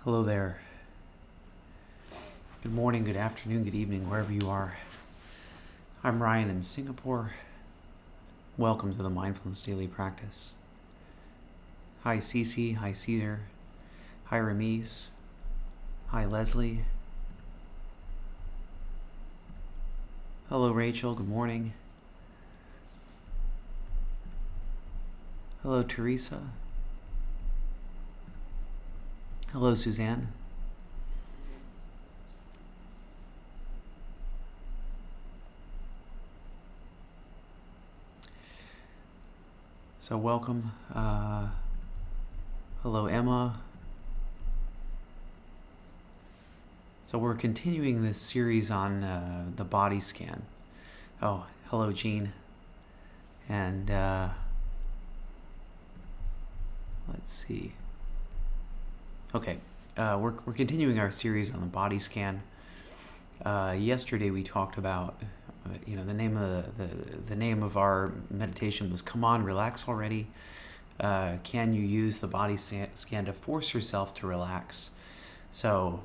Hello there. Good morning, good afternoon, good evening, wherever you are. I'm Ryan in Singapore. Welcome to the Mindfulness Daily Practice. Hi Cece, hi Caesar, hi Ramiz, hi Leslie. Hello Rachel, good morning. Hello Teresa. Hello Suzanne. So welcome. Hello Emma. So we're continuing this series on the body scan. Oh, hello Jean. And let's see. Okay, we're continuing our series on the body scan. Yesterday we talked about, the name of the name of our meditation was "Come on, relax already." Can you use the body scan to force yourself to relax? So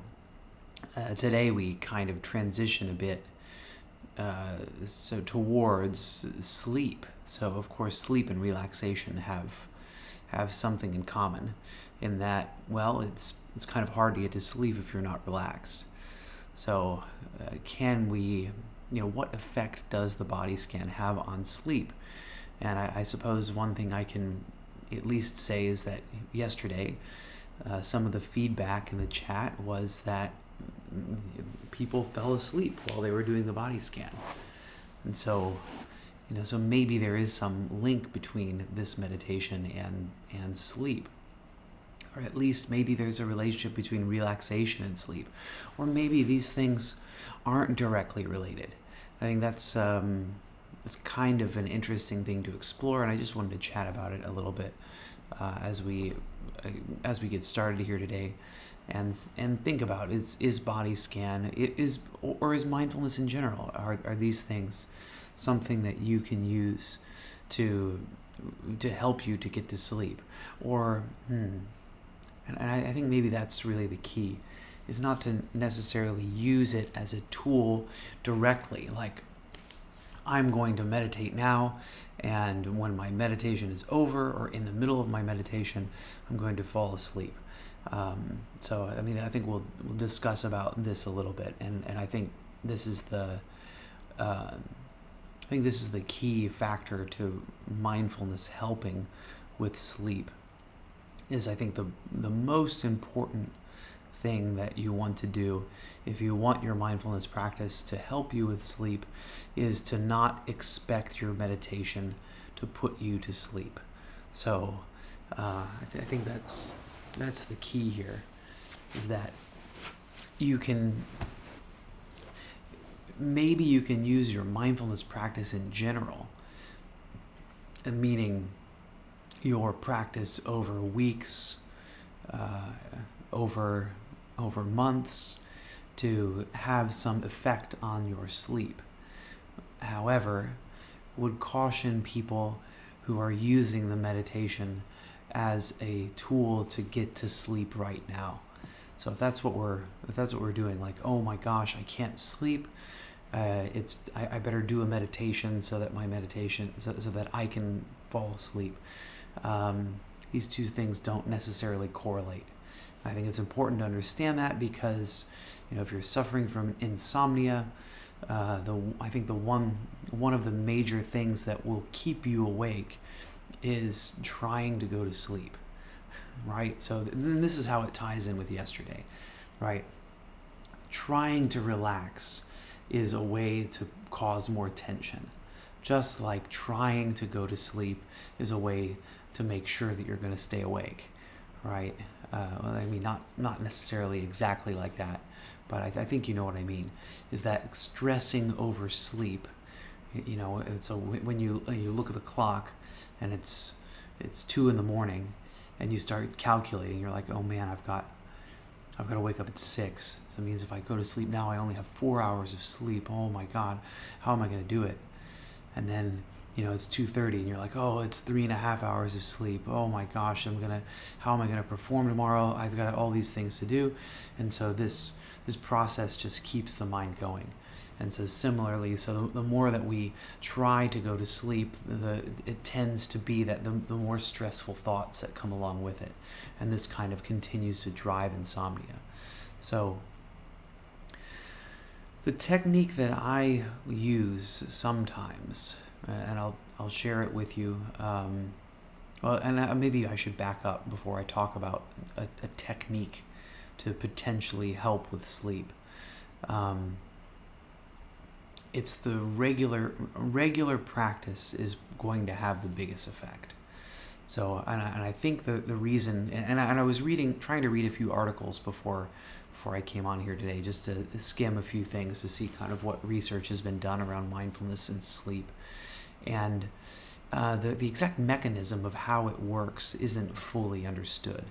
today we kind of transition a bit towards sleep. So of course sleep and relaxation have something in common in that, well, it's kind of hard to get to sleep if you're not relaxed. So can we, what effect does the body scan have on sleep? And I suppose one thing I can at least say is that yesterday some of the feedback in the chat was that people fell asleep while they were doing the body scan. And so, so maybe there is some link between this meditation and sleep. Or at least maybe there's a relationship between relaxation and sleep. Or maybe these things aren't directly related. I think that's it's kind of an interesting thing to explore, and I just wanted to chat about it a little bit as we get started here today, and think about is body scan is mindfulness in general, are these things something that you can use to help you to get to sleep, or and I think maybe that's really the key, is not to necessarily use it as a tool directly, like I'm going to meditate now, and when my meditation is over or in the middle of my meditation, I'm going to fall asleep. So I think we'll discuss about this a little bit, and I think this is the key factor to mindfulness helping with sleep. Is I think the most important thing that you want to do if you want your mindfulness practice to help you with sleep is to not expect your meditation to put you to sleep. So I think that's the key here, is that you can use your mindfulness practice in general, meaning your practice over weeks, over months, to have some effect on your sleep. However, would caution people who are using the meditation as a tool to get to sleep right now. So if that's what we're doing, like, oh my gosh, I can't sleep, I better do a meditation so that so that I can fall asleep. These two things don't necessarily correlate. I think it's important to understand that, because if you're suffering from insomnia, I think one of the major things that will keep you awake is trying to go to sleep, right? So this is how it ties in with yesterday, right? Trying to relax is a way to cause more tension, just like trying to go to sleep is a way to make sure that you're going to stay awake, right? Not necessarily exactly like that, but I think you know what I mean, is that stressing over sleep, so when you look at the clock and it's 2 a.m. and you start calculating, you're like, oh man, I've got to wake up at 6. So it means if I go to sleep now, I only have 4 hours of sleep. Oh my God, how am I going to do it? And then it's 2:30 and you're like, oh, it's 3.5 hours of sleep. Oh my gosh, how am I gonna perform tomorrow? I've got all these things to do. And so this process just keeps the mind going. And so similarly, so the more that we try to go to sleep, it tends to be that the more stressful thoughts that come along with it. And this kind of continues to drive insomnia. So the technique that I use sometimes, and I'll share it with you. Maybe I should back up before I talk about a technique to potentially help with sleep. It's the regular practice is going to have the biggest effect. So, and I think the reason, and I was trying to read a few articles before I came on here today, just to skim a few things to see kind of what research has been done around mindfulness and sleep. And the exact mechanism of how it works isn't fully understood.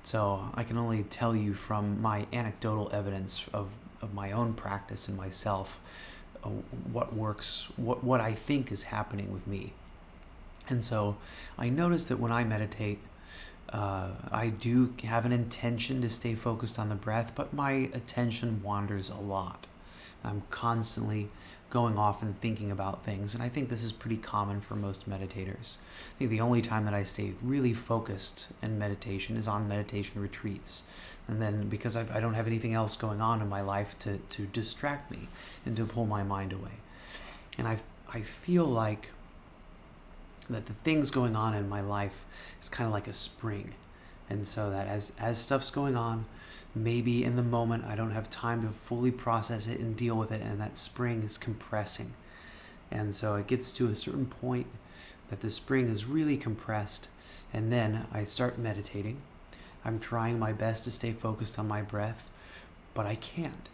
So I can only tell you from my anecdotal evidence of my own practice and myself what works, what I think is happening with me. And so I notice that when I meditate, I do have an intention to stay focused on the breath, but my attention wanders a lot. I'm constantly going off and thinking about things, and I think this is pretty common for most meditators. I think the only time that I stay really focused in meditation is on meditation retreats, and then because I don't have anything else going on in my life to distract me and to pull my mind away. And I feel like that the things going on in my life is kind of like a spring. And so that as stuff's going on, maybe in the moment I don't have time to fully process it and deal with it, and that spring is compressing. And so it gets to a certain point that the spring is really compressed, and then I start meditating. I'm trying my best to stay focused on my breath, but I can't.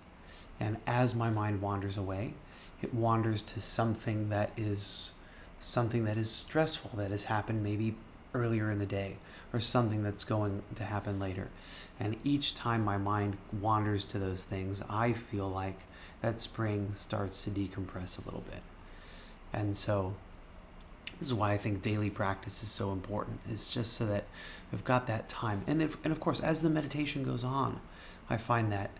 And as my mind wanders away, it wanders to something that is stressful that has happened maybe earlier in the day, or something that's going to happen later. And each time my mind wanders to those things, I feel like that spring starts to decompress a little bit. And so this is why I think daily practice is so important. It's just so that I've got that time. And of course, as the meditation goes on, I find that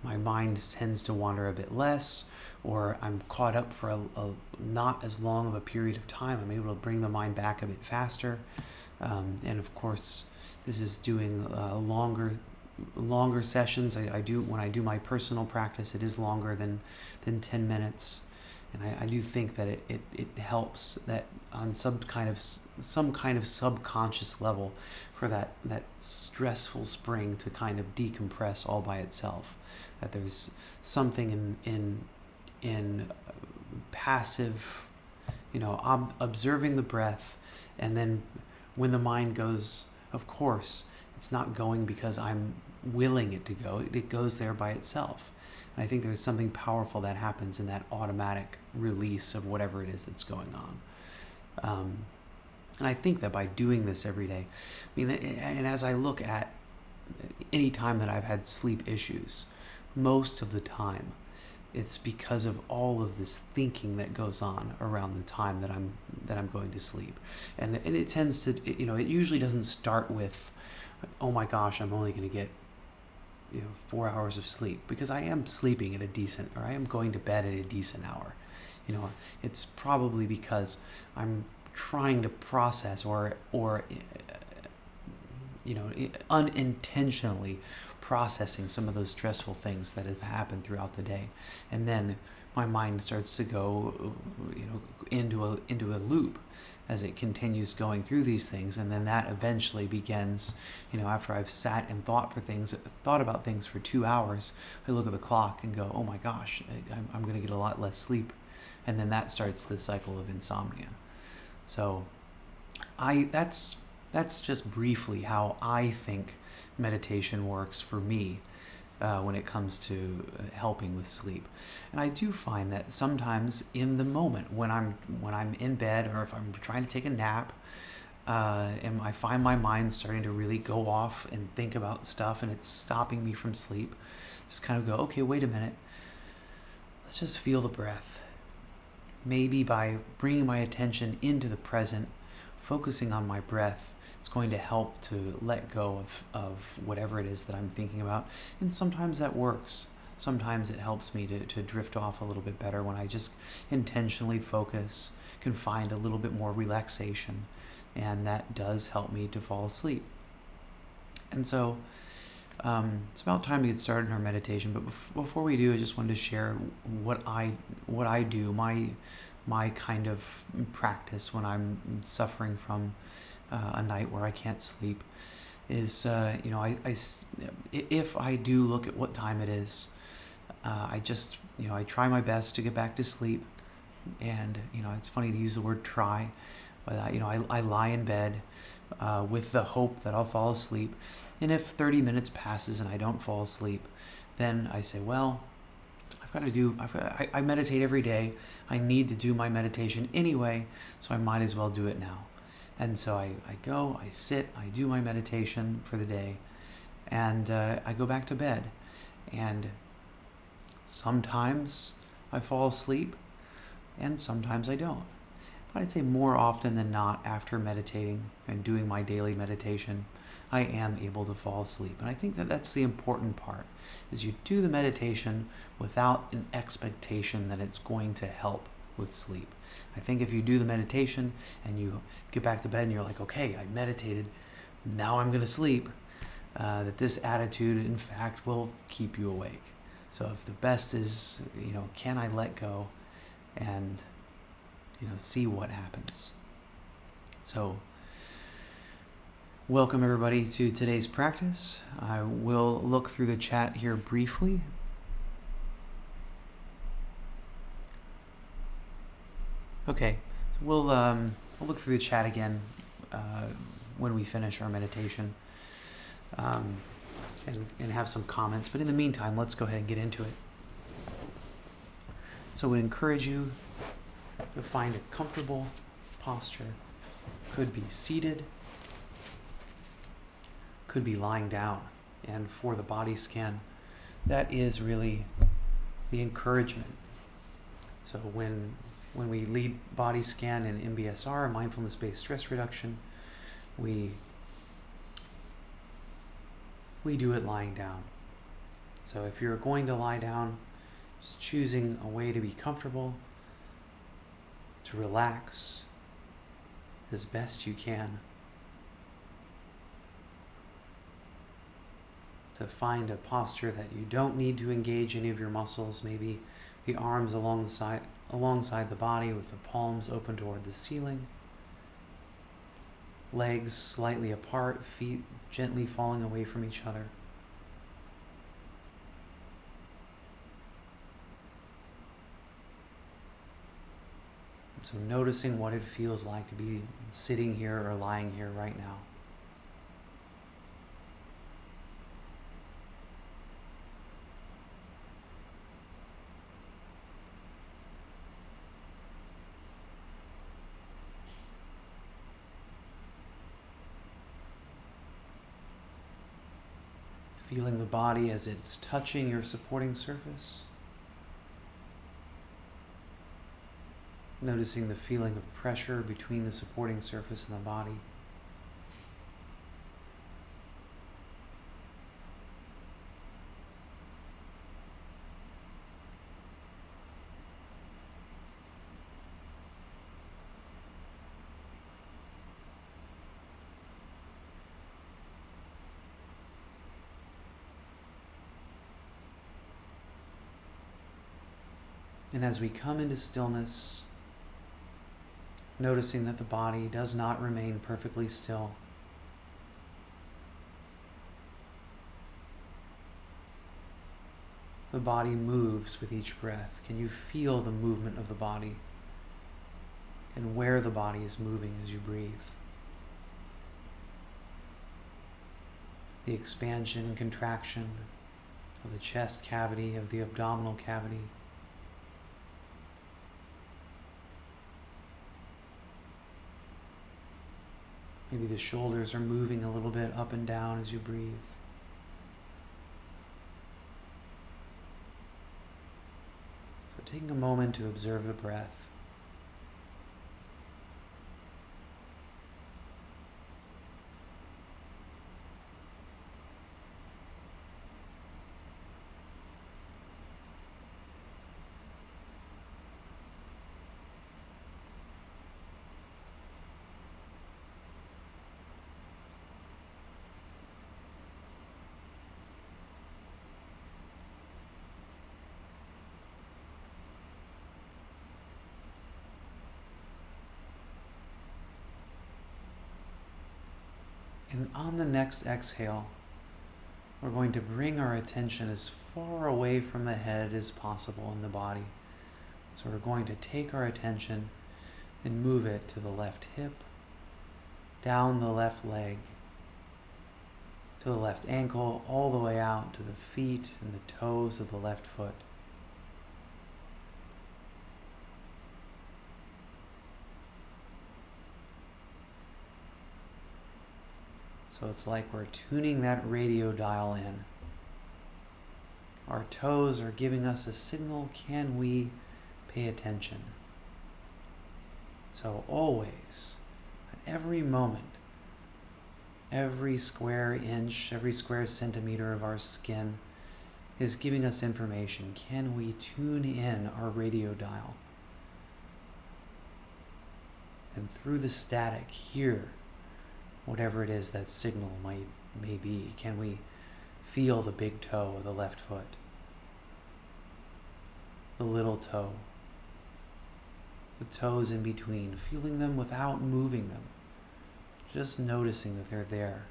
my mind tends to wander a bit less, or I'm caught up for a not as long of a period of time. I'm able to bring the mind back a bit faster. And of course, this is doing longer sessions. When I do my personal practice, it is longer than 10 minutes. And I do think that it helps that on some kind of subconscious level for that stressful spring to kind of decompress all by itself. That there's something in passive, observing the breath, and then when the mind goes, of course, it's not going because I'm willing it to go. It goes there by itself. And I think there's something powerful that happens in that automatic release of whatever it is that's going on. And I think that by doing this every day, and as I look at any time that I've had sleep issues, most of the time, it's because of all of this thinking that goes on around the time that I'm going to sleep, and it tends to, it usually doesn't start with, oh my gosh, I'm only going to get 4 hours of sleep, because I am sleeping at a decent, or I am going to bed at a decent hour. It's probably because I'm trying to process or unintentionally processing some of those stressful things that have happened throughout the day, and then my mind starts to go into a loop as it continues going through these things, and then that eventually begins, after I've sat and thought about things for 2 hours, I look at the clock and go, oh my gosh, I'm going to get a lot less sleep, and then that starts the cycle of insomnia. So that's just briefly how I think meditation works for me when it comes to helping with sleep. And I do find that sometimes in the moment when I'm in bed, or if I'm trying to take a nap, and I find my mind starting to really go off and think about stuff, and it's stopping me from sleep, just kind of go, okay, wait a minute, let's just feel the breath. maybe by bringing my attention into the present, focusing on my breath, it's going to help to let go of whatever it is that I'm thinking about. And sometimes that works. Sometimes it helps me to drift off a little bit better when I just intentionally focus, can find a little bit more relaxation, and that does help me to fall asleep. And so it's about time to get started in our meditation. But before we do, I just wanted to share what I do, my kind of practice when I'm suffering from a night where I can't sleep. Is if I do look at what time it is, I just I try my best to get back to sleep. And it's funny to use the word try, but I lie in bed with the hope that I'll fall asleep. And if 30 minutes passes and I don't fall asleep, then I say, well, I meditate every day. I need to do my meditation anyway, so I might as well do it now. And so I go, I sit, I do my meditation for the day, and I go back to bed. And sometimes I fall asleep, and sometimes I don't. But I'd say more often than not, after meditating and doing my daily meditation, I am able to fall asleep. And I think that that's the important part, is you do the meditation without an expectation that it's going to help with sleep. I think if you do the meditation and you get back to bed and you're like, okay, I meditated, now I'm going to sleep, that this attitude, in fact, will keep you awake. So if the best is, can I let go and, see what happens. So welcome everybody to today's practice. I will look through the chat here briefly. Okay, we'll look through the chat again when we finish our meditation and have some comments. But in the meantime, let's go ahead and get into it. So I would encourage you to find a comfortable posture. Could be seated, could be lying down. And for the body scan, that is really the encouragement. So when we lead body scan in MBSR, mindfulness-based stress reduction, we do it lying down. So if you're going to lie down, just choosing a way to be comfortable, to relax as best you can, to find a posture that you don't need to engage any of your muscles, maybe the arms alongside the body with the palms open toward the ceiling, legs slightly apart, feet gently falling away from each other. So noticing what it feels like to be sitting here or lying here right now. Feeling the body as it's touching your supporting surface. Noticing the feeling of pressure between the supporting surface and the body. And as we come into stillness, noticing that the body does not remain perfectly still. The body moves with each breath. Can you feel the movement of the body and where the body is moving as you breathe? The expansion and contraction of the chest cavity, of the abdominal cavity. Maybe the shoulders are moving a little bit up and down as you breathe. So taking a moment to observe the breath, And on the next exhale, we're going to bring our attention as far away from the head as possible in the body. So we're going to take our attention and move it to the left hip, down the left leg, to the left ankle, all the way out to the feet and the toes of the left foot. So it's like we're tuning that radio dial in. Our toes are giving us a signal, can we pay attention? So always, at every moment, every square inch, every square centimeter of our skin is giving us information. Can we tune in our radio dial? And through the static, hear whatever it is that signal may be. Can we feel the big toe of the left foot, the little toe, the toes in between, feeling them without moving them, just noticing that they're there,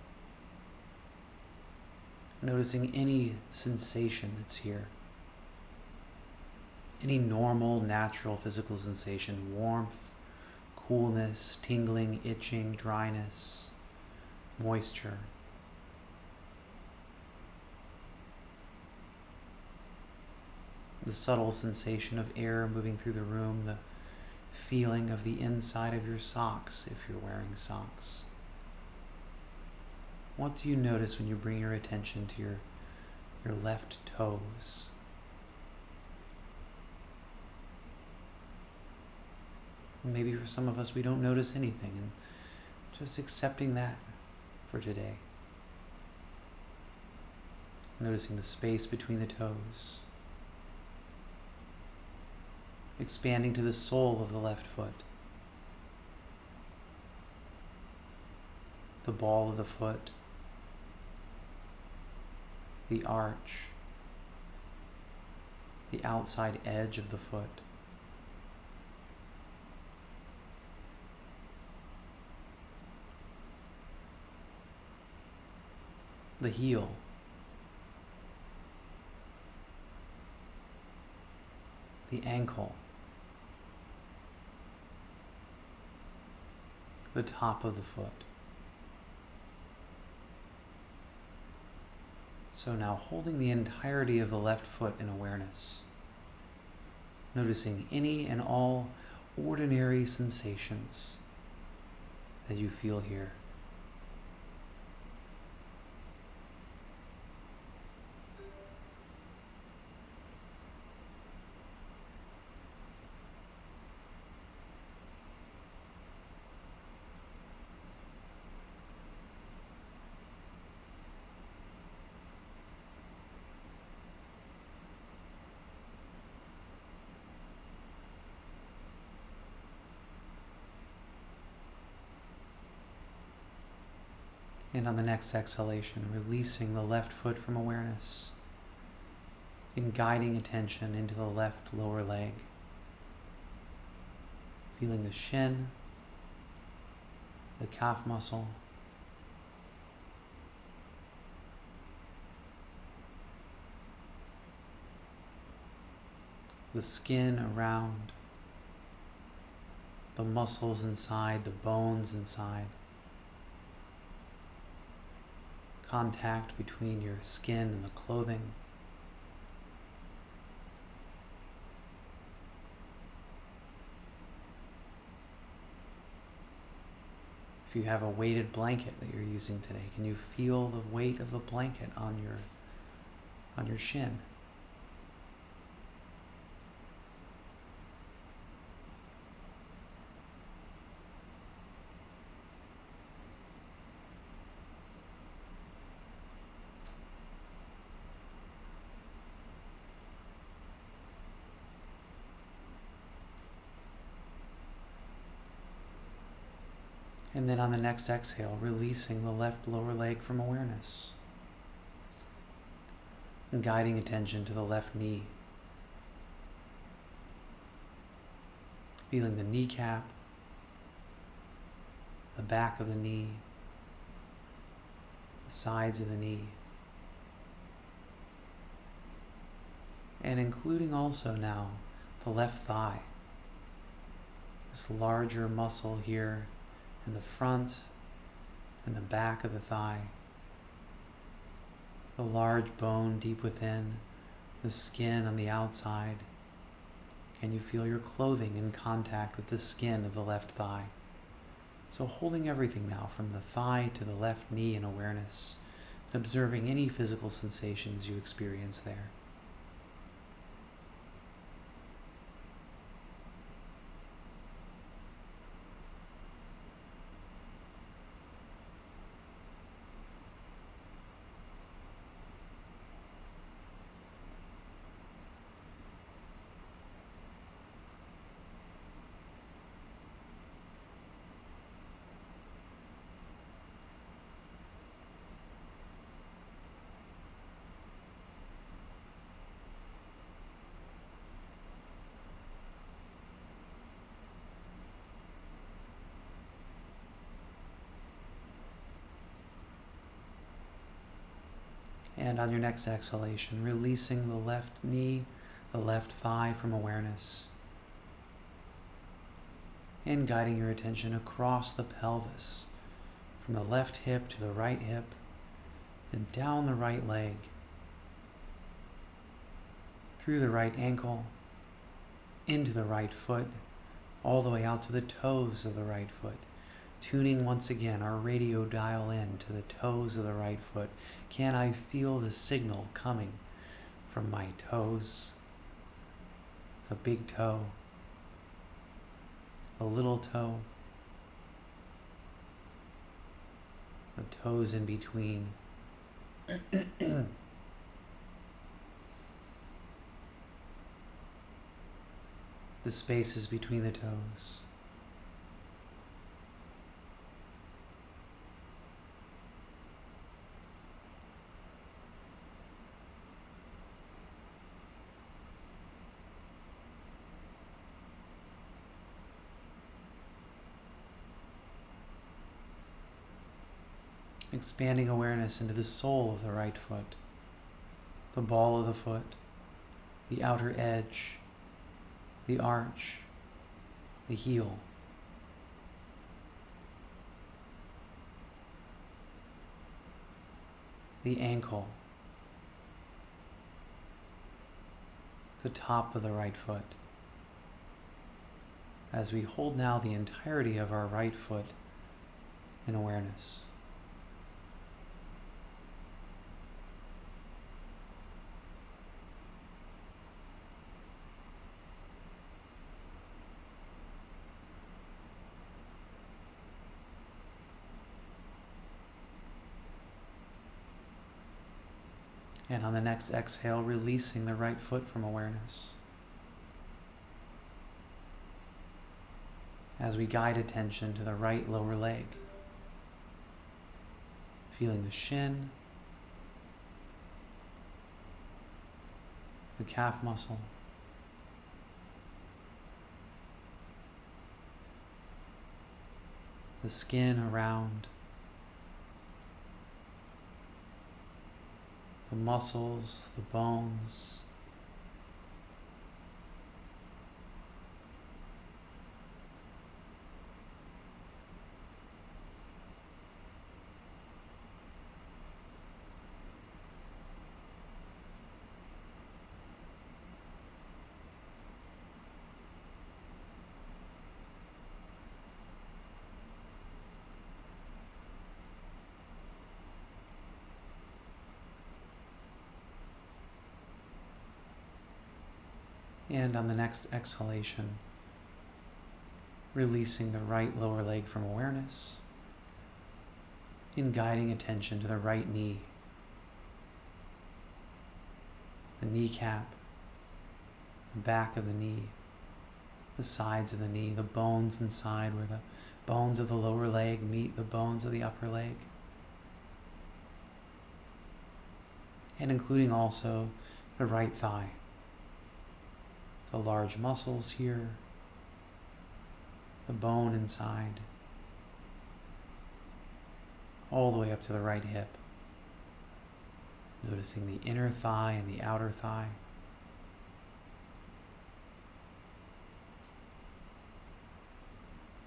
noticing any sensation that's here, any normal, natural physical sensation, warmth, coolness, tingling, itching, dryness, moisture. The subtle sensation of air moving through the room, the feeling of the inside of your socks if you're wearing socks. What do you notice when you bring your attention to your left toes? Maybe for some of us we don't notice anything, and just accepting that for today. Noticing the space between the toes. Expanding to the sole of the left foot. The ball of the foot. The arch. The outside edge of the foot. The heel, the ankle, the top of the foot. So now holding the entirety of the left foot in awareness, noticing any and all ordinary sensations that you feel here. And on the next exhalation, releasing the left foot from awareness and guiding attention into the left lower leg. Feeling the shin, the calf muscle, the skin around, the muscles inside, the bones inside. Contact between your skin and the clothing. If you have a weighted blanket that you're using today, can you feel the weight of the blanket on your shin? And then on the next exhale, releasing the left lower leg from awareness. And guiding attention to the left knee. Feeling the kneecap, the back of the knee, the sides of the knee, and including also now the left thigh, this larger muscle here in the front and the back of the thigh, the large bone deep within, the skin on the outside. Can you feel your clothing in contact with the skin of the left thigh? So holding everything now from the thigh to the left knee in awareness, and observing any physical sensations you experience there. And on your next exhalation, releasing the left knee, the left thigh from awareness, and guiding your attention across the pelvis, from the left hip to the right hip, and down the right leg, through the right ankle, into the right foot, all the way out to the toes of the right foot. Tuning once again our radio dial in to the toes of the right foot. Can I feel the signal coming from my toes? The big toe, the little toe, the toes in between. The spaces between the toes. Expanding awareness into the sole of the right foot, the ball of the foot, the outer edge, the arch, the heel. The ankle, the top of the right foot. As we hold now the entirety of our right foot in awareness. And on the next exhale, releasing the right foot from awareness. As we guide attention to the right lower leg, feeling the shin, the calf muscle, the skin around, the muscles, the bones, and on the next exhalation, releasing the right lower leg from awareness and guiding attention to the right knee, the kneecap, the back of the knee, the sides of the knee, the bones inside where the bones of the lower leg meet the bones of the upper leg, and including also the right thigh. The large muscles here, the bone inside, all the way up to the right hip. Noticing the inner thigh and the outer thigh.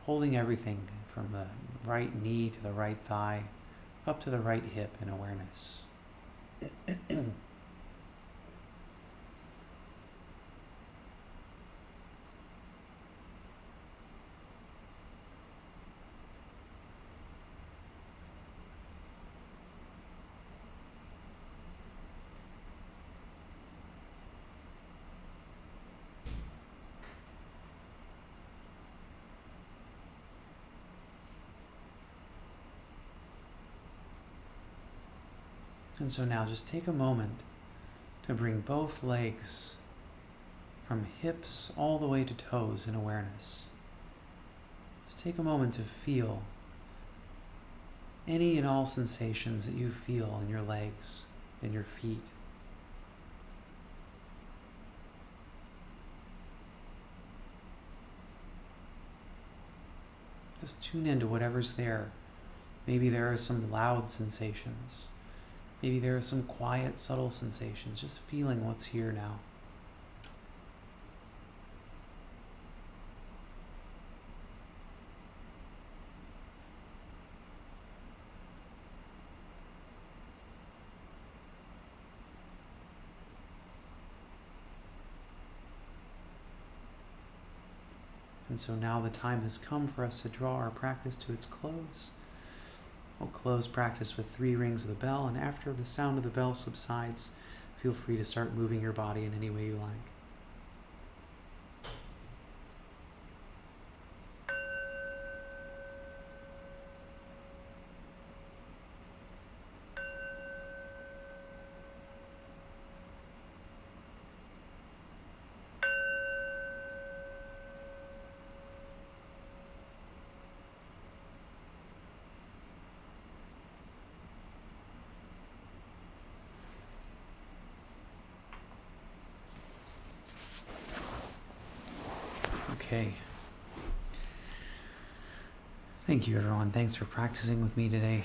Holding everything from the right knee to the right thigh, up to the right hip in awareness. And so now just take a moment to bring both legs from hips all the way to toes in awareness. Just take a moment to feel any and all sensations that you feel in your legs and your feet. Just tune into whatever's there. Maybe there are some loud sensations. Maybe there are some quiet, subtle sensations. Just feeling what's here now. And so now the time has come for us to draw our practice to its close. We'll close practice with 3 rings of the bell, and after the sound of the bell subsides, feel free to start moving your body in any way you like. Okay. Thank you, everyone. Thanks for practicing with me today.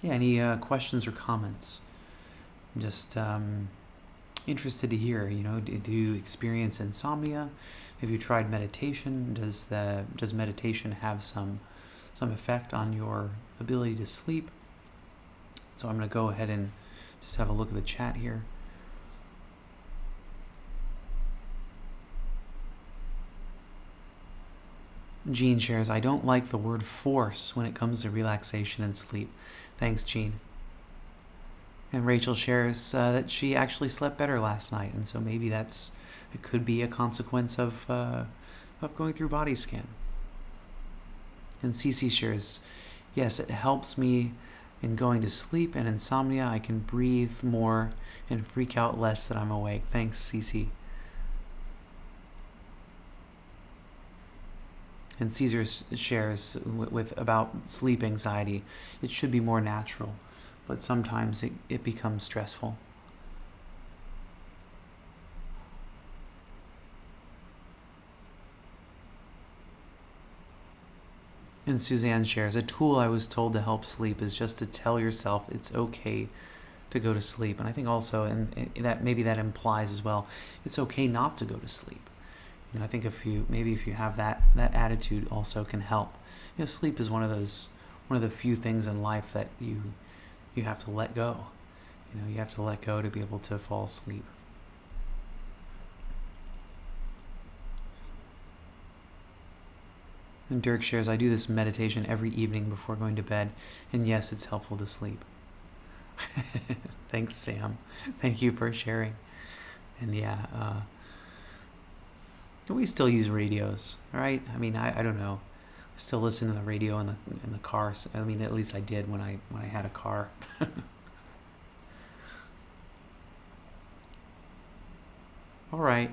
Any questions or comments? I'm just interested to hear. Do you experience insomnia? Have you tried meditation? Does meditation have some effect on your ability to sleep? So I'm going to go ahead and just have a look at the chat here. Jean shares, I don't like the word force when it comes to relaxation and sleep. Thanks, Jean. And Rachel shares that she actually slept better last night, and so maybe it could be a consequence of going through body scan. And Cece shares, yes, it helps me in going to sleep and insomnia. I can breathe more and freak out less that I'm awake. Thanks, Cece. And Caesar shares about sleep anxiety. It should be more natural, but sometimes it becomes stressful. And Suzanne shares, a tool I was told to help sleep is just to tell yourself it's okay to go to sleep. And I think also, and that maybe that implies as well, it's okay not to go to sleep. I think if you have that attitude also can help. Sleep is one of the few things in life that you have to let go. You have to let go to be able to fall asleep. And Dirk shares, I do this meditation every evening before going to bed, and yes, it's helpful to sleep. Thanks, Sam. Thank you for sharing. And we still use radios, right? I don't know. I still listen to the radio in the car. At least I did when I had a car. All right.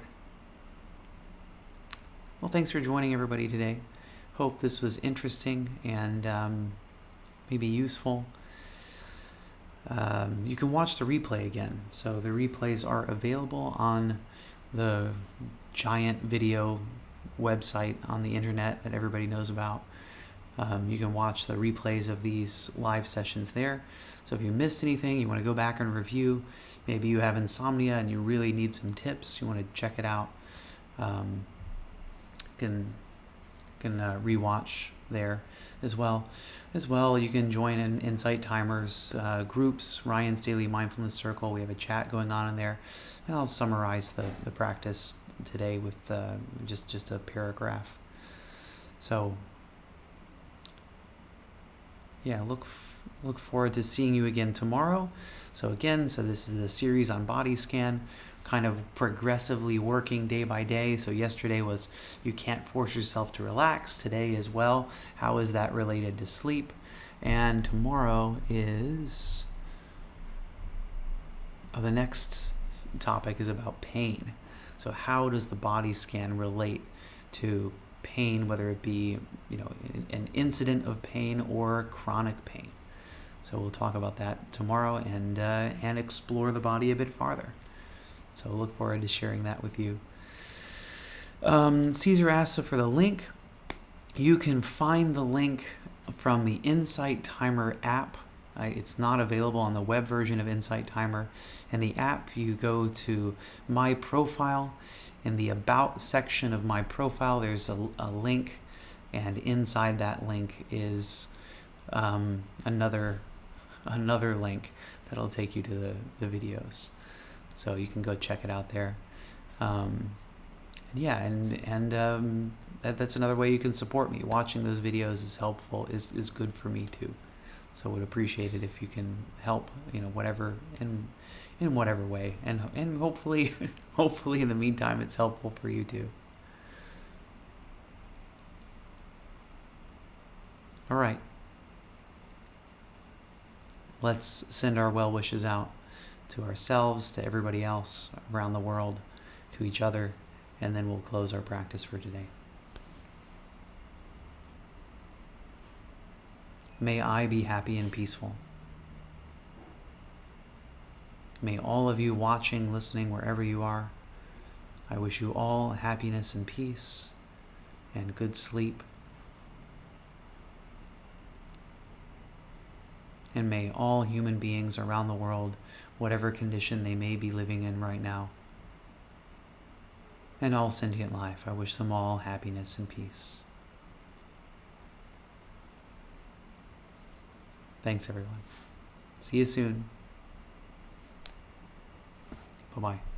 Well, thanks for joining everybody today. Hope this was interesting and maybe useful. You can watch the replay again. So the replays are available on the giant video website on the internet that everybody knows about. You can watch the replays of these live sessions there. So if you missed anything, you want to go back and review, maybe you have insomnia and you really need some tips, you want to check it out, can rewatch there as well. You can join in Insight Timers groups, Ryan's Daily Mindfulness Circle. We have a chat going on in there, and I'll summarize the practice today with just a paragraph. So yeah, look forward to seeing you again tomorrow. So this is a series on body scan, kind of progressively working day by day. So yesterday was you can't force yourself to relax. Today as well, how is that related to sleep? And tomorrow is the next topic is about pain. So how does the body scan relate to pain, whether it be an incident of pain or chronic pain? So we'll talk about that tomorrow and explore the body a bit farther. So look forward to sharing that with you. Caesar asked for the link. You can find the link from the Insight Timer app. It's not available on the web version of Insight Timer. In the app, you go to My Profile. In the About section of My Profile, there's a link, and inside that link is another link that'll take you to the videos. So you can go check it out there. That's another way you can support me. Watching those videos is helpful, is good for me too. So would appreciate it if you can help, whatever in whatever way, and hopefully in the meantime it's helpful for you too. All right. Let's send our well wishes out to ourselves, to everybody else around the world, to each other, and then we'll close our practice for today. May I be happy and peaceful. May all of you watching, listening, wherever you are, I wish you all happiness and peace and good sleep. And may all human beings around the world, whatever condition they may be living in right now, and all sentient life, I wish them all happiness and peace. Thanks, everyone. See you soon. Bye-bye.